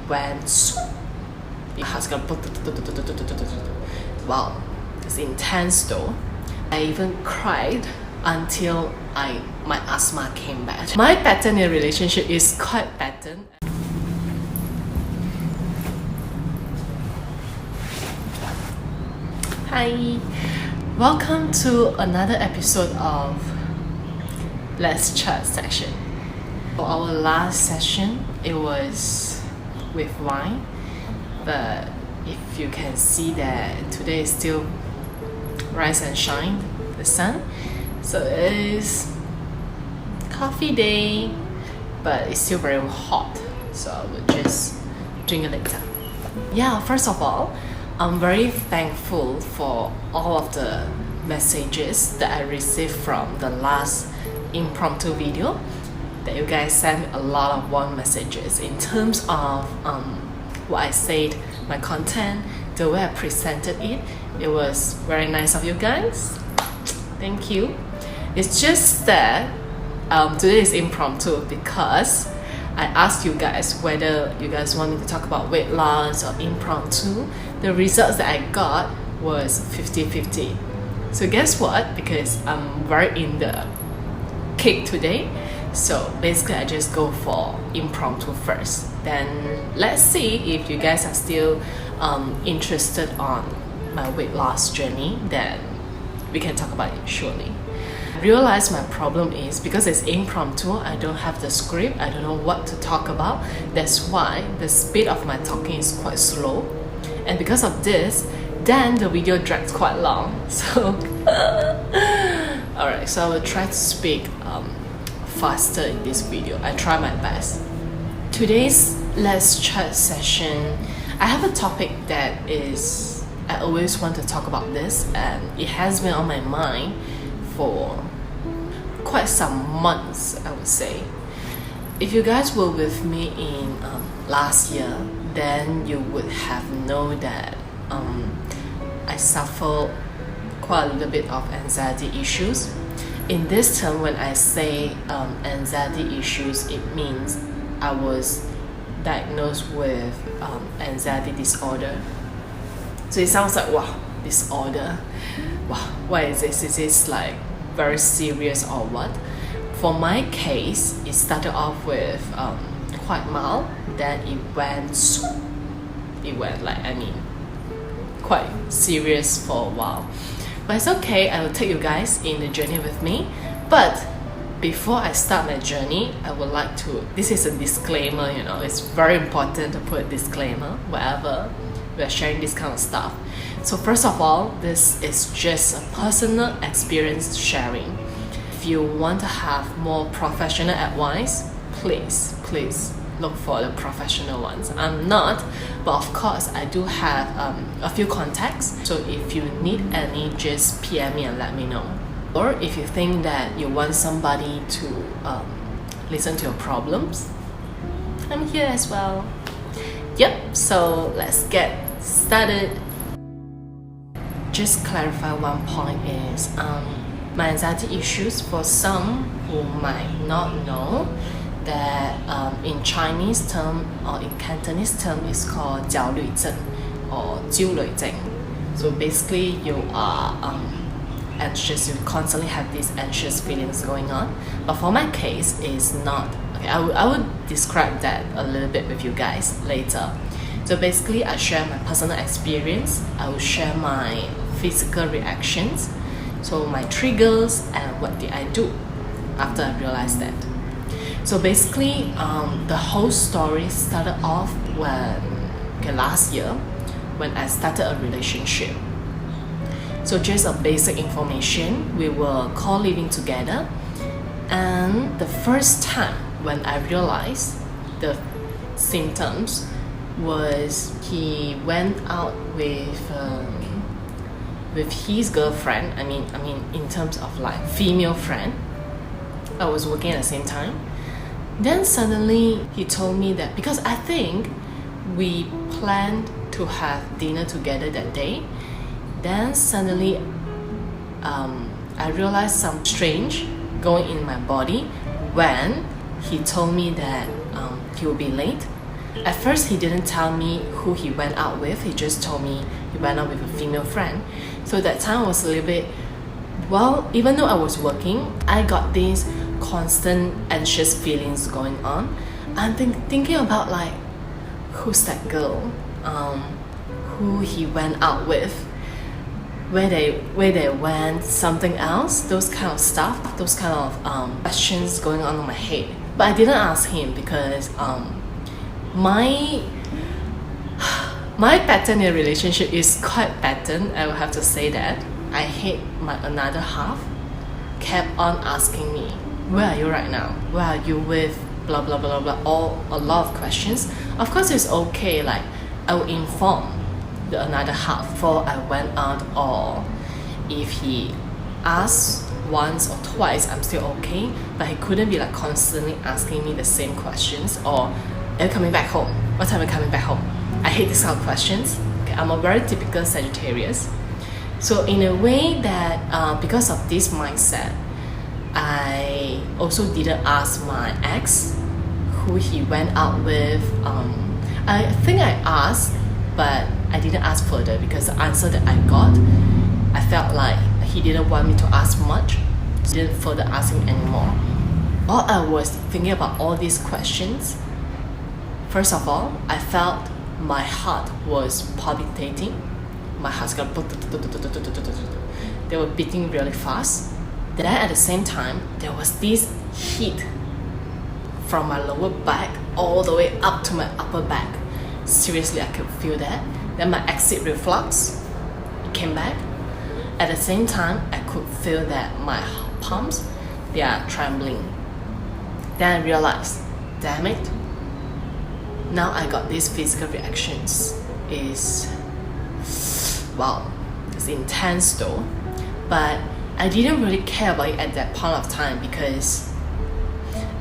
Went your heart's gonna wow, it's intense though. I even cried until my asthma came back. My pattern in relationship is quite pattern. Hi, welcome to another episode of Let's Chat section. For our last session, it was with wine, but if you can see that today is still rise and shine, the sun, so it is coffee day, but it's still very hot, so I will just drink it later. Yeah, first of all, I'm very thankful for all of the messages that I received from the last impromptu video that you guys sent a lot of warm messages in terms of what I said, my content, the way I presented it. It was very nice of you guys. Thank you. It's just that today is impromptu because I asked you guys whether you guys want me to talk about weight loss or impromptu. The results that I got was 50-50. So guess what? Because I'm very in the cake today, so basically I just go for impromptu first. Then let's see if you guys are still interested on my weight loss journey, then we can talk about it surely. I realized my problem is because it's impromptu, I don't have the script, I don't know what to talk about. That's why the speed of my talking is quite slow, and because of this, then the video drags quite long. So alright, so I will try to speak faster in this video. I try my best. Today's Let's Chat session, I have a topic that is, I always want to talk about this, and it has been on my mind for quite some months, I would say. If you guys were with me in last year, then you would have known that I suffer quite a little bit of anxiety issues. In this term, when I say anxiety issues, it means I was diagnosed with anxiety disorder. So it sounds like, wow, disorder. Wow, what is this? Is this like very serious or what? For my case, it started off with quite mild, then it went like, I mean, quite serious for a while. But it's okay, I will take you guys in the journey with me. But before I start my journey, I would like to, this is a disclaimer, you know, it's very important to put a disclaimer wherever we are sharing this kind of stuff. So first of all, this is just a personal experience sharing. If you want to have more professional advice, please look for the professional ones. I'm not, but of course I do have a few contacts, so if you need any, just PM me and let me know. Or if you think that you want somebody to listen to your problems, I'm here as well. Yep, so let's get started. Just clarify one point is my anxiety issues, for some who might not know, that in Chinese term or in Cantonese term is called 焦虑症 or 焦慮症. So basically you are anxious, you constantly have these anxious feelings going on. But for my case, it's not. Okay, I would describe that a little bit with you guys later. So basically I share my personal experience, I will share my physical reactions, so my triggers and what did I do after I realized that. So basically, the whole story started off when, last year, when I started a relationship. So just a basic information, we were co-living together, and the first time when I realized the symptoms was he went out with his girlfriend. I mean, in terms of like female friend. I was working at the same time. Then suddenly he told me that, because I think we planned to have dinner together that day. Then suddenly I realized something strange going in my body when he told me that he would be late. At first, he didn't tell me who he went out with. He just told me he went out with a female friend. So that time I was a little bit, well, even though I was working, I got these constant anxious feelings going on. I'm thinking about like, who's that girl? Who he went out with? Where they went? Something else? Those kind of stuff. Those kind of questions going on in my head. But I didn't ask him because my pattern in a relationship is quite pattern. I will have to say that. I hate my another half kept on asking me, where are you right now? Where are you with? Blah blah blah blah. A lot of questions. Of course, it's okay. Like I will inform the another half before I went out, or if he asks once or twice, I'm still okay. But he couldn't be like constantly asking me the same questions, or are you coming back home? What time are you coming back home? I hate these kind of questions. Okay, I'm a very typical Sagittarius. So in a way that because of this mindset, I also didn't ask my ex who he went out with. I think I asked, but I didn't ask further because the answer that I got, I felt like he didn't want me to ask much. So I didn't further ask him anymore. While I was thinking about all these questions, first of all, I felt my heart was palpitating. My heart's going, they were beating really fast. Then at the same time, there was this heat from my lower back all the way up to my upper back. Seriously, I could feel that. Then my exit reflux, it came back. At the same time, I could feel that my palms, they are trembling. Then I realized, damn it. Now I got these physical reactions. Wow, it's intense though. But I didn't really care about it at that point of time because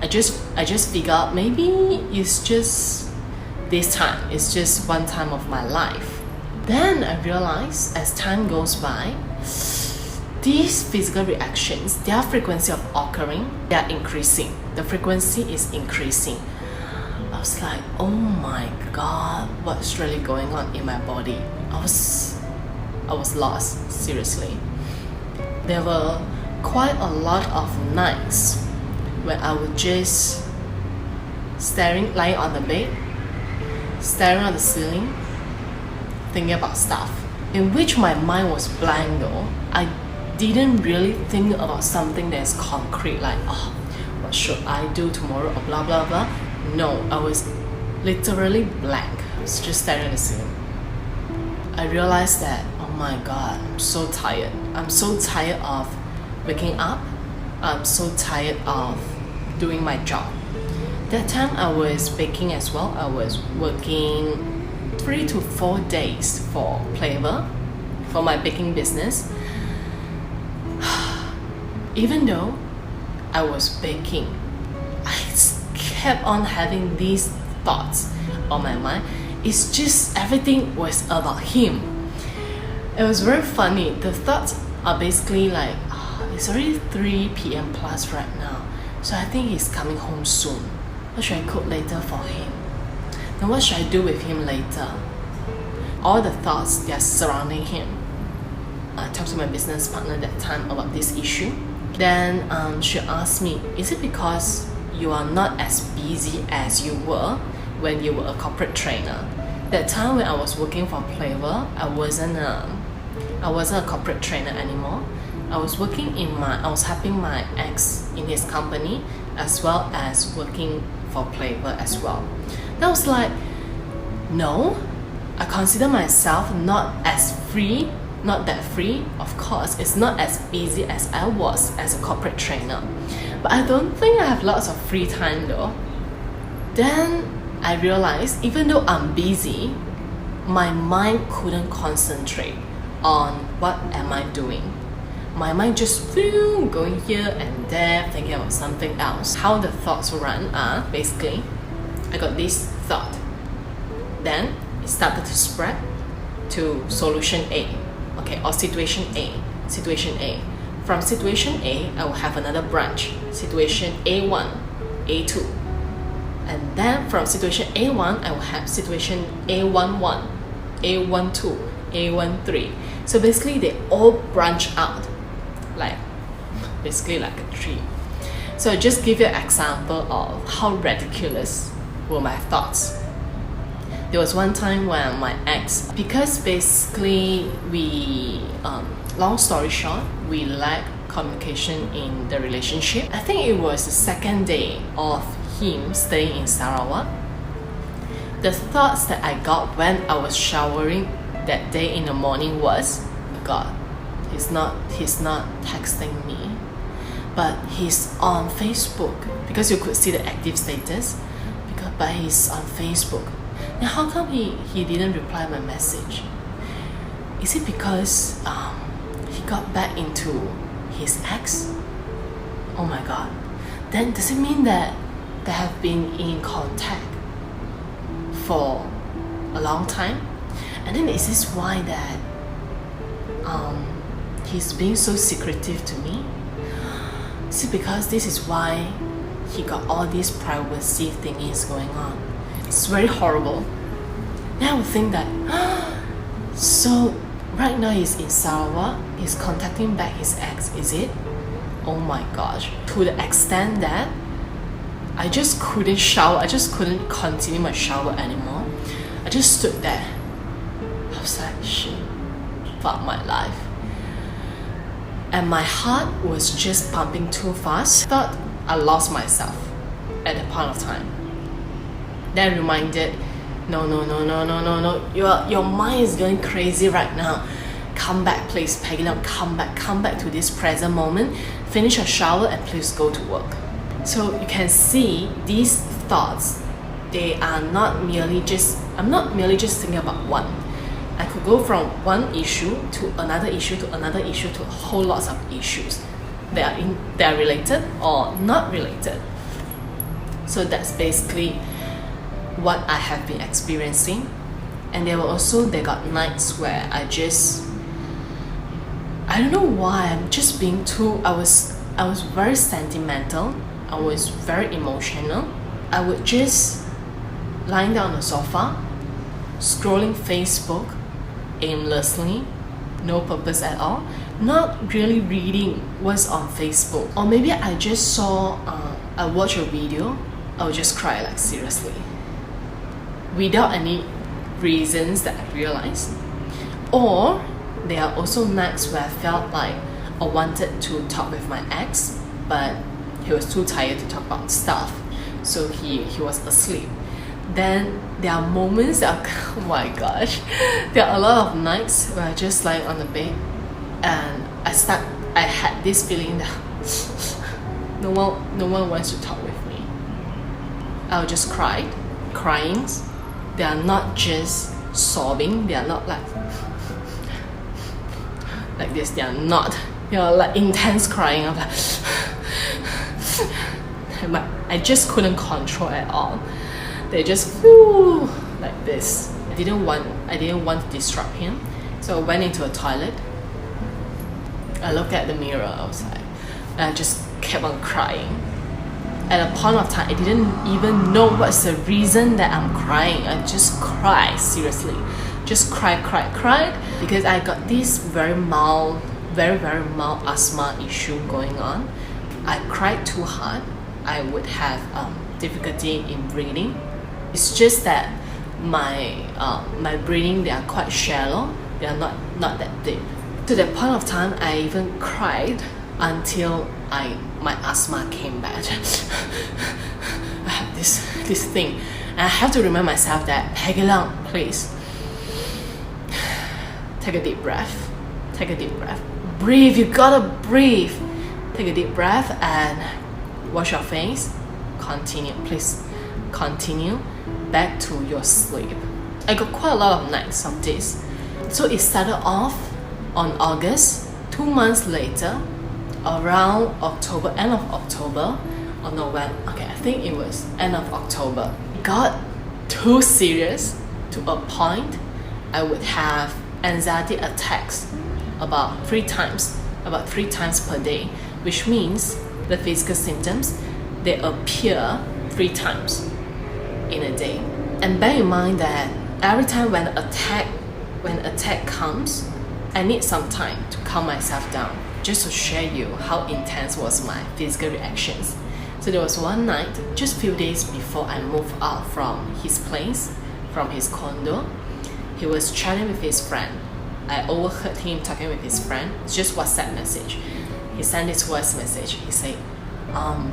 I just figured out maybe it's just this time. It's just one time of my life. Then I realized as time goes by, these physical reactions, their frequency of occurring, they are increasing. The frequency is increasing. I was like, oh my god, what's really going on in my body? I was lost, seriously. There were quite a lot of nights when I would just lying on the bed, staring at the ceiling, thinking about stuff, in which my mind was blank though. I didn't really think about something that's concrete, like, oh, what should I do tomorrow, or blah blah blah. No, I was literally blank. I was just staring at the ceiling. I realized that, oh my god, I'm so tired. I'm so tired of waking up. I'm so tired of doing my job. That time I was baking as well. I was working 3 to 4 days for Flavor, for my baking business. Even though I was baking, I kept on having these thoughts on my mind. It's just everything was about him. It was very funny. The thoughts are basically like, oh, it's already 3 p.m. plus right now, so I think he's coming home soon. What should I cook later for him? Then what should I do with him later? All the thoughts, they are surrounding him. I talked to my business partner that time about this issue. Then she asked me, is it because you are not as busy as you were when you were a corporate trainer? That time when I was working for Flavor, I wasn't a corporate trainer anymore. I was helping my ex in his company as well as working for Flavor as well. That was like, no, I consider myself not that free. Of course, it's not as busy as I was as a corporate trainer. But I don't think I have lots of free time though. Then I realized even though I'm busy, my mind couldn't concentrate on what am I doing. My mind just going here and there, thinking about something else. How the thoughts run are basically, I got this thought. Then it started to spread to solution A, okay, or situation A. Situation A. From situation A, I will have another branch, situation A1. A2. And then from situation A1, I will have situation A11, A12, A13. So basically they all branch out basically like a tree. So I just give you an example of how ridiculous were my thoughts. There was one time when my ex, because basically we, long story short, we lacked communication in the relationship. I think it was the second day of him staying in Sarawak. The thoughts that I got when I was showering that day in the morning was, God, he's not texting me, but he's on Facebook, because you could see the active status, but he's on Facebook. Now how come he didn't reply my message? Is it because he got back into his ex? Oh my God. Then does it mean that they have been in contact for a long time? And then is this why that he's being so secretive to me? Is it because this is why he got all these privacy thingies going on? It's very horrible. Then I would think that so right now he's in Sarawak, he's contacting back his ex, is it? Oh my gosh. To the extent that I just couldn't shower, I just couldn't continue my shower anymore. I just stood there. I was like, shit, fuck my life. And my heart was just pumping too fast. I thought I lost myself at that point of time. Then I reminded, no, your mind is going crazy right now. Come back, please, Peggy, now come back to this present moment. Finish your shower and please go to work. So you can see these thoughts, they are not merely just, I'm not merely just thinking about one. I could go from one issue to another issue to another issue to a whole lot of issues. They are related or not related. So that's basically what I have been experiencing. And there got nights where I don't know why, I'm just being too, I was very sentimental, I was very emotional. I would just lying down on the sofa, scrolling Facebook aimlessly, no purpose at all, not really reading what's on Facebook. Or maybe I just saw, I watched a video, I would just cry, like seriously, without any reasons that I realized. Or there are also nights where I felt like I wanted to talk with my ex, but he was too tired to talk about stuff, so he was asleep. Then there are moments that oh my gosh, there are a lot of nights where I just lying on the bed and I had this feeling that no one wants to talk with me. I'll just crying. They are not just sobbing, they are not like this, they are not, like intense crying. I'm like I just couldn't control at all. They just flew like this. I didn't want to disrupt him, so I went into a toilet. I looked at the mirror outside and I just kept on crying. At a point of time, I didn't even know what's the reason that I'm crying. I just cried, seriously. Just cried because I got this very mild asthma issue going on. I cried too hard. I would have difficulty in breathing. It's just that my breathing, they are quite shallow. They are not that deep. To that point of time, I even cried until my asthma came back. I have this thing, and I have to remind myself that Peggy Lang, please take a deep breath. Breathe. You gotta breathe. Take a deep breath and wash your face. Please continue back to your sleep. I got quite a lot of nights of this. So it started off on August. 2 months later, around October, end of October, or no, when, okay, I think it was end of October. It got too serious to a point I would have anxiety attacks about three times per day, which means the physical symptoms, they appear 3 times in a day. And bear in mind that every time when attack comes, I need some time to calm myself down, just to share you how intense was my physical reactions. So there was one night, just a few days before I moved out from his place, from his condo. He was chatting with his friend. I overheard him talking with his friend. It's just WhatsApp message. He sent this voice message. He said,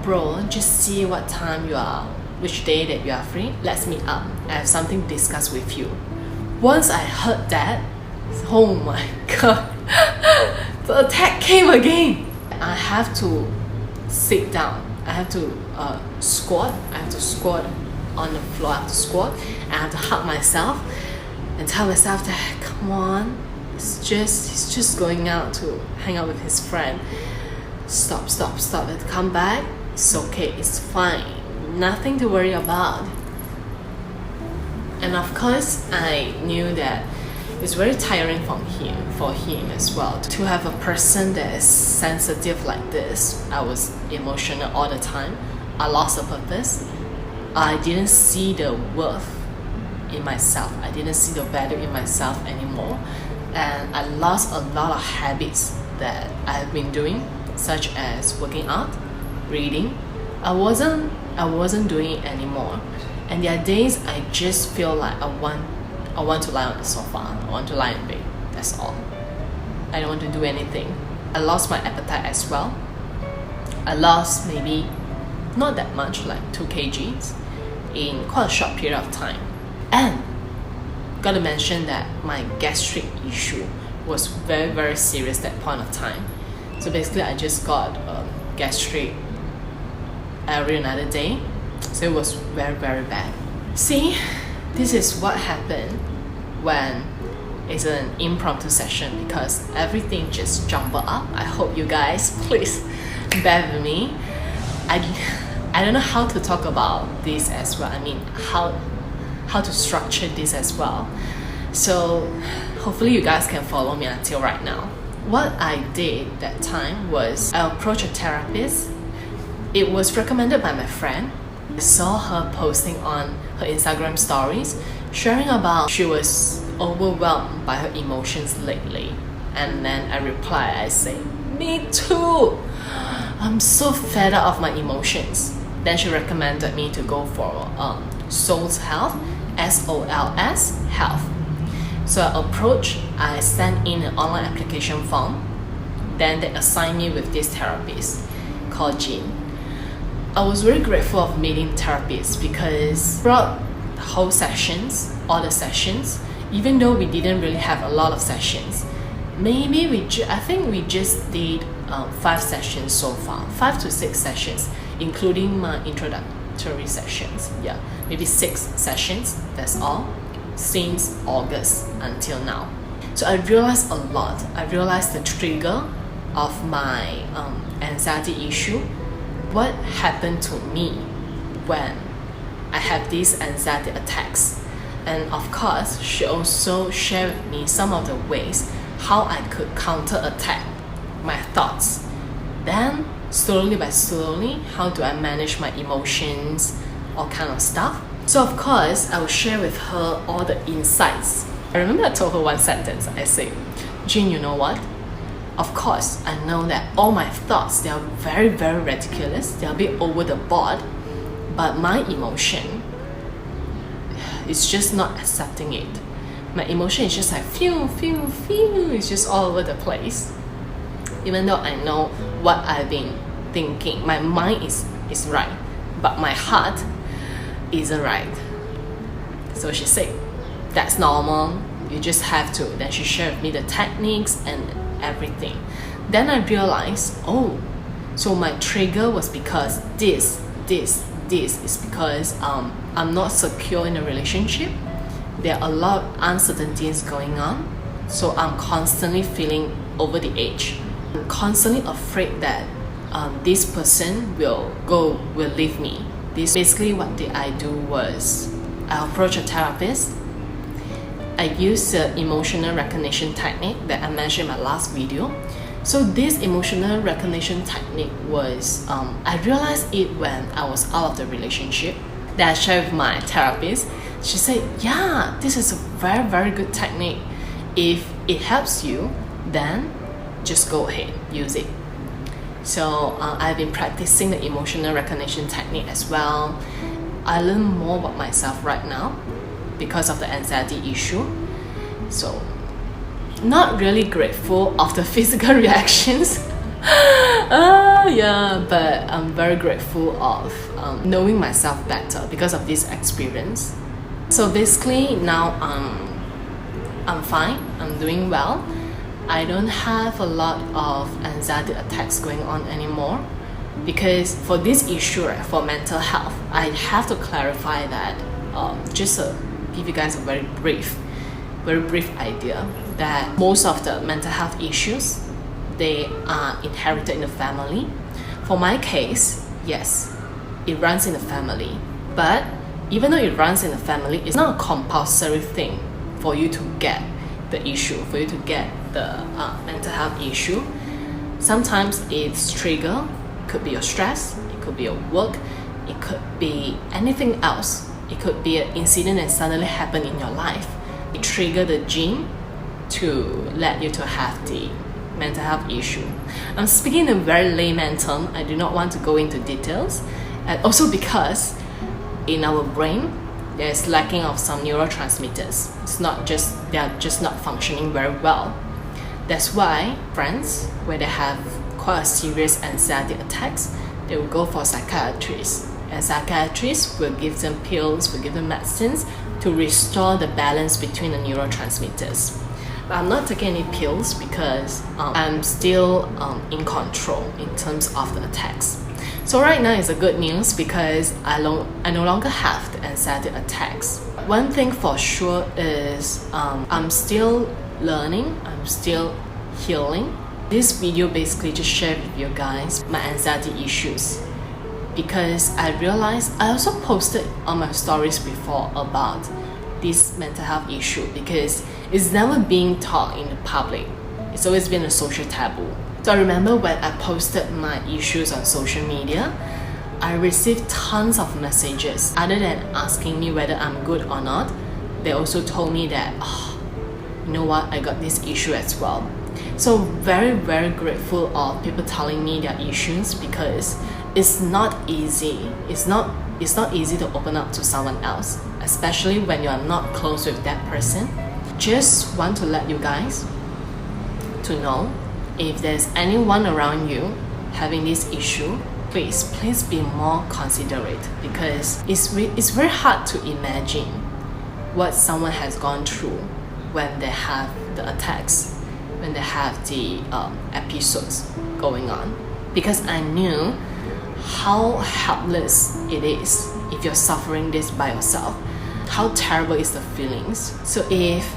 bro, just see what time you are, which day that you are free. Let's meet up. I have something to discuss with you. Once I heard that, oh my god, the attack came again. I have to sit down. I have to squat. I have to squat on the floor. I have to squat. I have to hug myself and tell myself that, come on, he's just going out to hang out with his friend. Stop. Come back. It's okay. It's fine. Nothing to worry about. And of course, I knew that it's very tiring for him as well. To have a person that is sensitive like this, I was emotional all the time. I lost the purpose. I didn't see the worth in myself. I didn't see the value in myself anymore. And I lost a lot of habits that I have been doing, such as working out, reading. I wasn't doing it anymore. And there are days I just feel like I want to lie on the sofa. I want to lie in bed. That's all. I don't want to do anything. I lost my appetite as well. I lost maybe not that much, like 2 kgs in quite a short period of time. And gotta mention that my gastric issue was very, very serious that point of time. So basically I just got gastric every another day. So it was very, very bad. See, this is what happened when it's an impromptu session, because everything just jumbled up. I hope you guys please bear with me. I don't know how to talk about this as well. I mean, how to structure this as well. So hopefully you guys can follow me until right now. What I did that time was I approached a therapist. It was recommended by my friend. I saw her posting on her Instagram stories, sharing about she was overwhelmed by her emotions lately. And then I replied, I say, me too. I'm so fed up of my emotions. Then she recommended me to go for Soul's Health, SOLS Health. So I sent in an online application form. Then they assigned me with this therapist called Jean. I was very grateful of meeting therapists because throughout the whole sessions, all the sessions, even though we didn't really have a lot of sessions, maybe I think we just did 5 sessions so far, 5 to 6 sessions, including my introductory sessions. Yeah, maybe 6 sessions, that's all, since August until now. So I realized a lot. I realized the trigger of my anxiety issue. What happened to me when I have these anxiety attacks. And of course, she also shared with me some of the ways how I could counterattack my thoughts. Then, slowly by slowly, how do I manage my emotions, all kind of stuff. So of course, I will share with her all the insights. I remember I told her one sentence. I say, Jean, you know what? Of course, I know that all my thoughts, they are very, very ridiculous. They are a bit over the board. But my emotion is just not accepting it. My emotion is just like, phew. It's just all over the place. Even though I know what I've been thinking, my mind is right. But my heart isn't right. So she said, that's normal. You just have to. Then she shared with me the techniques and everything. Then I realized, oh, so my trigger was because this is because I'm not secure in a relationship. There are a lot of uncertainties going on. So I'm constantly feeling over the edge. I'm constantly afraid that this person will leave me. This basically what I do was I approach a therapist. I use the emotional recognition technique that I mentioned in my last video. So this emotional recognition technique was, I realized it when I was out of the relationship. That I shared with my therapist. She said, yeah, this is a very, very good technique. If it helps you, then just go ahead, use it. So I've been practicing the emotional recognition technique as well. I learn more about myself right now because of the anxiety issue. So not really grateful of the physical reactions. Yeah, but I'm very grateful of knowing myself better because of this experience. So basically now I'm fine, I'm doing well. I don't have a lot of anxiety attacks going on anymore, because for this issue, right, for mental health, I have to clarify that, just to give you guys a very brief idea, that most of the mental health issues, they are inherited in the family. For my case, yes, it runs in the family, but even though it runs in the family, it's not a compulsory thing for you to get the issue, for you to get the mental health issue. Sometimes it's trigger, it could be your stress, it could be your work, it could be anything else. It could be an incident that suddenly happened in your life. It triggered the gene to let you to have the mental health issue. I'm speaking in a very layman term. I do not want to go into details, and also because in our brain there's lacking of some neurotransmitters. They are just not functioning very well. That's why friends, when they have quite a serious anxiety attacks, they will go for psychiatrists, and psychiatrists will give them pills, will give them medicines to restore the balance between the neurotransmitters. But I'm not taking any pills because I'm still in control in terms of the attacks. So right now is a good news because I no longer have the anxiety attacks. One thing for sure is I'm still learning, I'm still healing. This video basically just shared with you guys my anxiety issues, because I realized I also posted on my stories before about this mental health issue, because it's never being taught in the public. It's always been a social taboo. So I remember when I posted my issues on social media, I received tons of messages. Other than asking me whether I'm good or not, they also told me that, oh, you know what, I got this issue as well. So very, very grateful of people telling me their issues, because it's not easy. It's not easy to open up to someone else, especially when you are not close with that person. Just want to let you guys to know, if there's anyone around you having this issue, please be more considerate, because it's very hard to imagine what someone has gone through when they have the attacks, when they have the episodes going on. Because I knew how helpless it is if you're suffering this by yourself, how terrible is the feelings. So if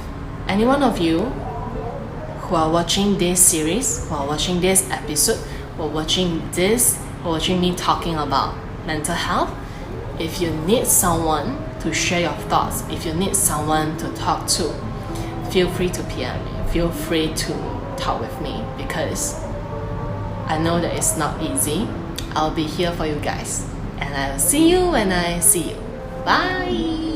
any one of you who are watching this series, who are watching this episode, or watching me talking about mental health, if you need someone to share your thoughts, if you need someone to talk to, feel free to PM me, feel free to talk with me, because I know that it's not easy. I'll be here for you guys, and I'll see you when I see you. Bye!